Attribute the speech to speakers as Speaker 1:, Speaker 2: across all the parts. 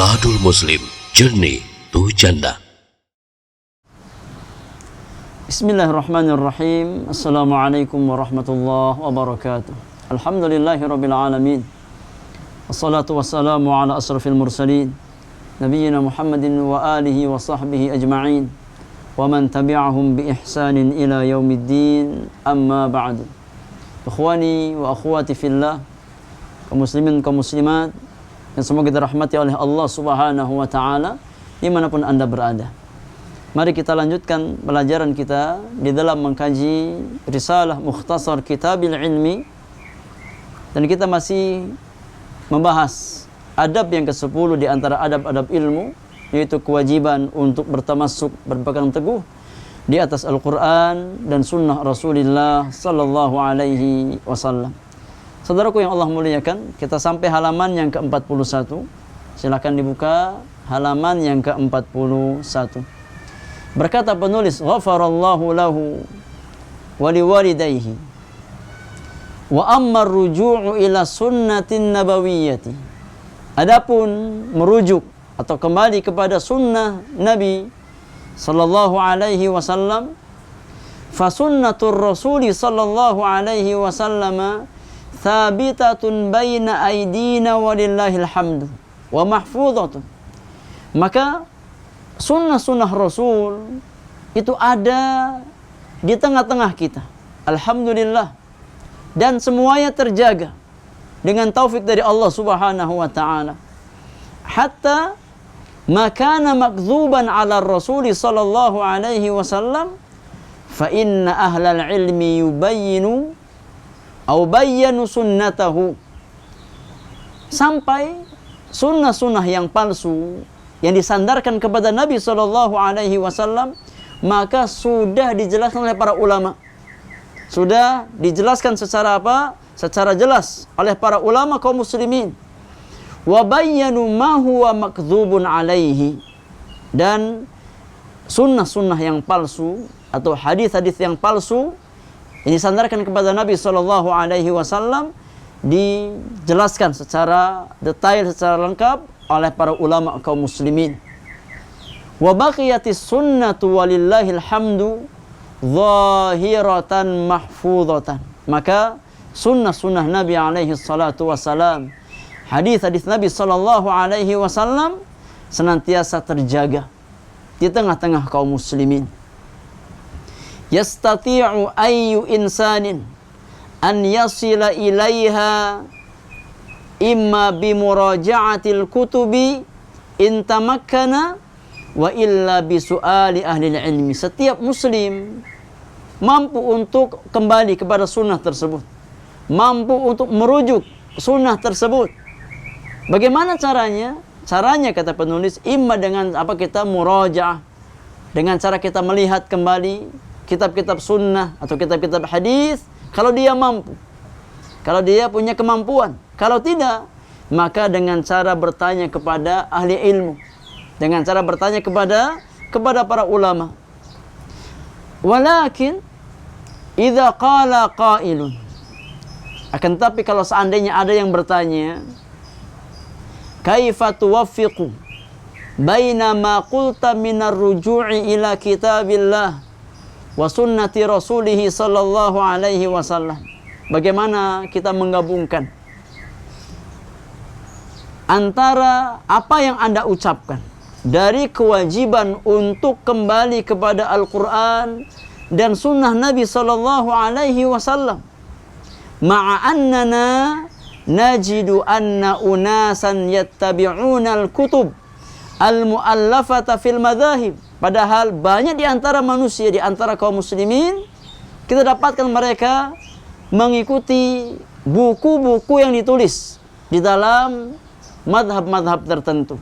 Speaker 1: Zadul Muslim, Journey to Jannah.
Speaker 2: Bismillahirrahmanirrahim. Assalamualaikum warahmatullahi wabarakatuh. Alhamdulillahirabbil alamin. Wassalatu wassalamu ala asrafil mursalin, nabiyyina Muhammadin wa alihi wa sahbihi ajma'in, wa man tabi'ahum bi ihsanin ila yaumiddin. Amma ba'du. Ikhwani wa akhwati fillah, kaum muslimin kaum muslimat yang semoga dirahmati oleh Allah Subhanahu wa taala dimanapun Anda berada. Mari kita lanjutkan pelajaran kita di dalam mengkaji Risalah Mukhtasar Kitabil Ilmi, dan kita masih membahas adab yang ke-10 di antara adab-adab ilmu, yaitu kewajiban untuk bertamassuk, berpegang teguh di atas Al-Quran dan Sunnah Rasulullah Sallallahu Alaihi Wasallam. Saudaraku yang Allah muliakan, kita sampai halaman yang ke-41. Silakan dibuka halaman yang ke-41. Berkata penulis, ghafarallahu lahu wa liwalidayhi wa amma ar-ruju'u ila sunnatin nabawiyyati. Adapun merujuk atau kembali kepada sunnah Nabi sallallahu alaihi wasallam, fa sunnatur rasuli sallallahu alaihi wasallam thabitatun baina aidina walillahil hamdu wa mahfuzatun. Maka sunnah-sunnah Rasul itu ada di tengah-tengah kita, alhamdulillah, dan semuanya terjaga dengan taufik dari Allah Subhanahu wa taala. Hatta makana makdzuban ala Rasul sallallahu alaihi wasallam, fa inna ahlal ilmi yubayyinu au bayyanu sunnatahu. Sampai sunnah-sunnah yang palsu yang disandarkan kepada Nabi sallallahu alaihi wasallam, maka sudah dijelaskan oleh para ulama. Sudah dijelaskan secara apa? Secara jelas oleh para ulama kaum muslimin. Wa bayyanu ma huwa makdzubun alaihi. Dan sunnah-sunnah yang palsu atau hadis-hadis yang palsu ini disandarkan kepada Nabi sallallahu alaihi wasallam dijelaskan secara detail, secara lengkap oleh para ulama kaum muslimin. Wa baqiyatis sunnatu walillahil hamdu zahiratan mahfuzatan. Maka sunnah-sunnah Nabi alaihi salatu wasalam, hadis-hadis Nabi sallallahu alaihi wasallam senantiasa terjaga di tengah-tengah kaum muslimin. Yastati'u ayyu insanin an yasila ilaiha imma bimuraja'atil kutubi in tamakkana wa illa bisu'ali ahli ilmi. Setiap muslim mampu untuk kembali kepada sunnah tersebut, mampu untuk merujuk sunnah tersebut. Bagaimana caranya? Caranya kata penulis, imma dengan apa, kita muraja'ah, dengan cara kita melihat kembali kitab-kitab sunnah atau kitab-kitab hadis, kalau dia mampu, kalau dia punya kemampuan. Kalau tidak, maka dengan cara bertanya kepada ahli ilmu, dengan cara bertanya kepada para ulama. Walakin idza qala qailun, akan tapi kalau seandainya ada yang bertanya, kaifa tuwaffiqu baina ma qulta minar ruju'i ila kitabillah wa sunnati rasulihi sallallahu alaihi wasallam. Bagaimana kita menggabungkan antara apa yang Anda ucapkan dari kewajiban untuk kembali kepada Al-Quran dan sunnah Nabi sallallahu alaihi wasallam, ma'a annana najidu anna unasan yattabi'una al-kutub al-mu'allafata fil madhahib. Padahal banyak di antara manusia, di antara kaum muslimin, kita dapatkan mereka mengikuti buku-buku yang ditulis di dalam madhab-madhab tertentu.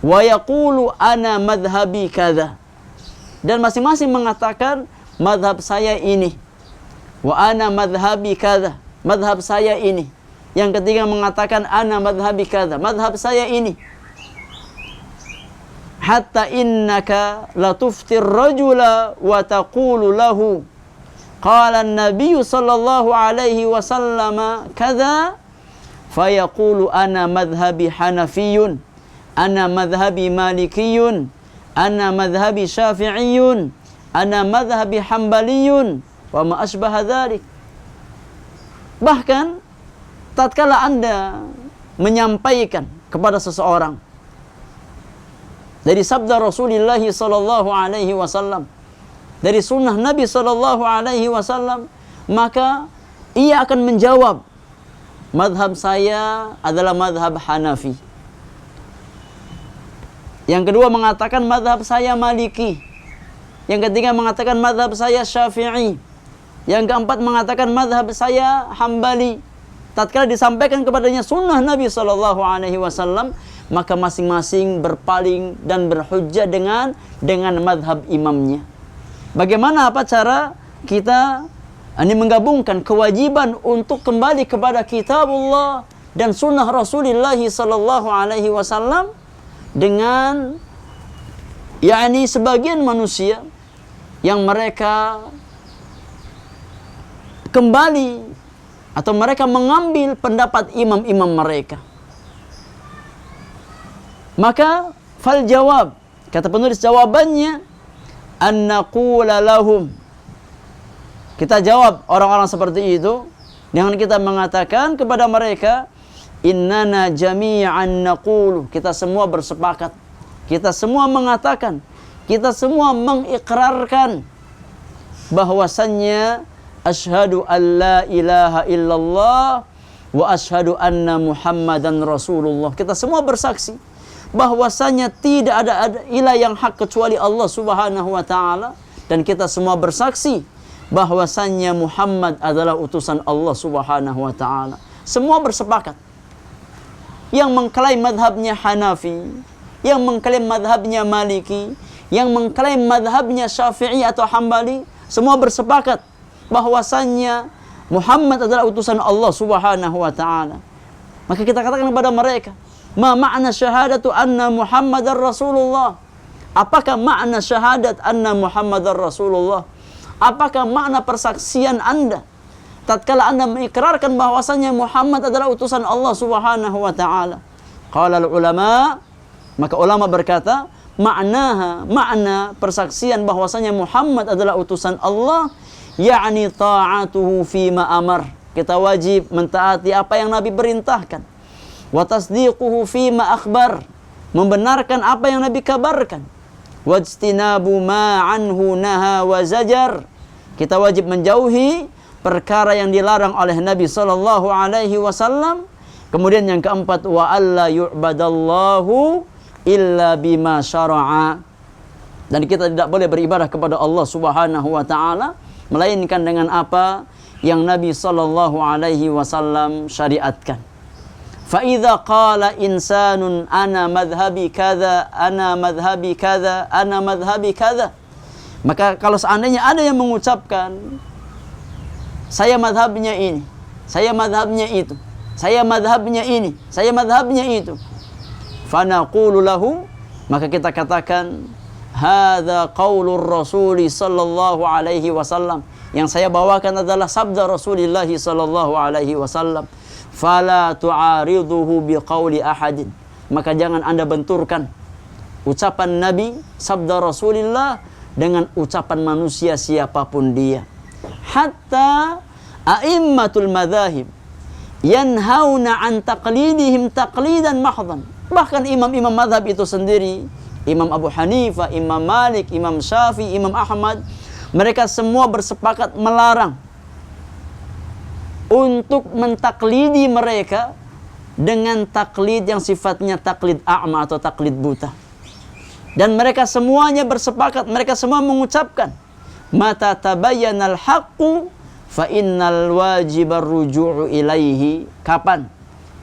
Speaker 2: Wa yaqulu ana madhabi kadza. Dan masing-masing mengatakan madhab saya ini. Wa ana madhabi kadza. Madhab saya ini. Yang ketiga mengatakan ana madhabi kadza. Madhab saya ini. Hatta innaka latuftir rajula wa taqulu lahu qala an-nabiy sallallahu alaihi wasallam kadza fayaqulu ana madhhabi hanafiyun, ana madhhabi malikiyun, ana madhhabi syafi'iyun, ana madhhabi hambaliyun, wa ma asbaha dzalik. Bahkan tatkala Anda menyampaikan kepada seseorang dari sabda Rasulullah sallallahu alaihi wasallam, dari sunnah Nabi sallallahu alaihi wasallam, maka ia akan menjawab, madhab saya adalah madhab Hanafi. Yang kedua mengatakan madhab saya Maliki. Yang ketiga mengatakan madhab saya Syafi'i. Yang keempat mengatakan madhab saya Hambali. Tatkala disampaikan kepadanya sunnah Nabi sallallahu alaihi wasallam, maka masing-masing berpaling dan berhujjah dengan madhab imamnya. Bagaimana apa cara kita ini menggabungkan kewajiban untuk kembali kepada kitabullah dan sunnah Rasulullah sallallahu alaihi wasallam dengan sebagian manusia yang mereka kembali atau mereka mengambil pendapat imam-imam mereka. Maka fal jawab, kata penulis jawabannya, an naqula lahum, kita jawab orang-orang seperti itu dengan kita mengatakan kepada mereka, innana jami'an naqulu, kita semua bersepakat, kita semua mengatakan, kita semua mengikrarkan bahwasannya asyhadu an la ilaha illallah wa asyhadu anna muhammadan rasulullah. Kita semua bersaksi bahwasanya tidak ada ilah yang hak kecuali Allah Subhanahu wa taala, dan kita semua bersaksi bahwasanya Muhammad adalah utusan Allah Subhanahu wa taala. Semua bersepakat. Yang mengklaim madhabnya Hanafi, yang mengklaim madhabnya Maliki, yang mengklaim madhabnya Syafi'i atau Hambali, semua bersepakat bahwasanya Muhammad adalah utusan Allah Subhanahu wa taala. Maka kita katakan kepada mereka, ma ma'na syahadatu anna Muhammadar Rasulullah? Apakah makna syahadat anna Muhammadar Rasulullah? Apakah makna persaksian Anda tatkala Anda mengikrarkan bahwasanya Muhammad adalah utusan Allah Subhanahu wa taala? Qala ulama, maka ulama berkata, makna persaksian bahwasanya Muhammad adalah utusan Allah, yakni ta'atuhu fima amar. Kita wajib mentaati apa yang Nabi perintahkan. Wa tasdiquhu fima akhbar, membenarkan apa yang Nabi kabarkan. Wajtinabu ma anhu naha wa zajar, kita wajib menjauhi perkara yang dilarang oleh Nabi sallallahu alaihi wasallam. Kemudian yang keempat, wa alla yu'badallahu illa bima syara'a, dan kita tidak boleh beribadah kepada Allah Subhanahu wa taala melainkan dengan apa yang Nabi sallallahu alaihi wasallam syariatkan. Fa idza qala insanun ana madhhabi kadza, ana madhhabi kadza, ana madhhabi kadza, maka kalau seandainya ada yang mengucapkan saya madhabnya ini, saya madhabnya itu, saya madhabnya ini, saya madhabnya itu, fanaqulu lahu, maka kita katakan hadza qaulur Rasul sallallahu alaihi wasallam, yang saya bawakan adalah sabda Rasulullah sallallahu alaihi wasallam. Fala tu'ariduhu biqauli ahadin, maka jangan Anda benturkan ucapan Nabi, sabda Rasulullah dengan ucapan manusia siapapun dia. Hatta a'immatul madzahib yanhauna an taqlidihim taqlidan mahdhan, bahkan imam-imam mazhab itu sendiri, Imam Abu Hanifah, Imam Malik, Imam Syafi'i, Imam Ahmad, mereka semua bersepakat melarang untuk mentaklidi mereka dengan taklid yang sifatnya taklid a'ma atau taklid buta. Dan mereka semuanya bersepakat, mereka semua mengucapkan, mata tabayyanal haqqu fa innal wajibar ruju'u ilaihi, kapan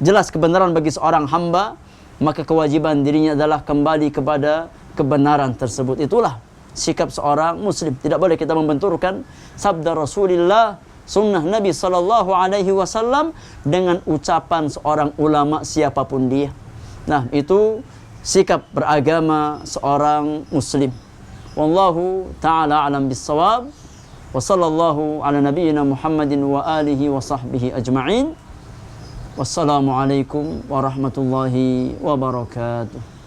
Speaker 2: jelas kebenaran bagi seorang hamba, maka kewajiban dirinya adalah kembali kepada kebenaran tersebut. Itulah sikap seorang muslim. Tidak boleh kita membenturkan sabda Rasulullah, sunnah Nabi sallallahu alaihi wasallam dengan ucapan seorang ulama siapapun dia. Nah, itu sikap beragama seorang muslim. Wallahu ta'ala alam bissawab. Wa sallallahu ala nabiyyina Muhammadin wa alihi wa sahbihi ajma'in. Wassalamualaikum warahmatullahi wabarakatuh.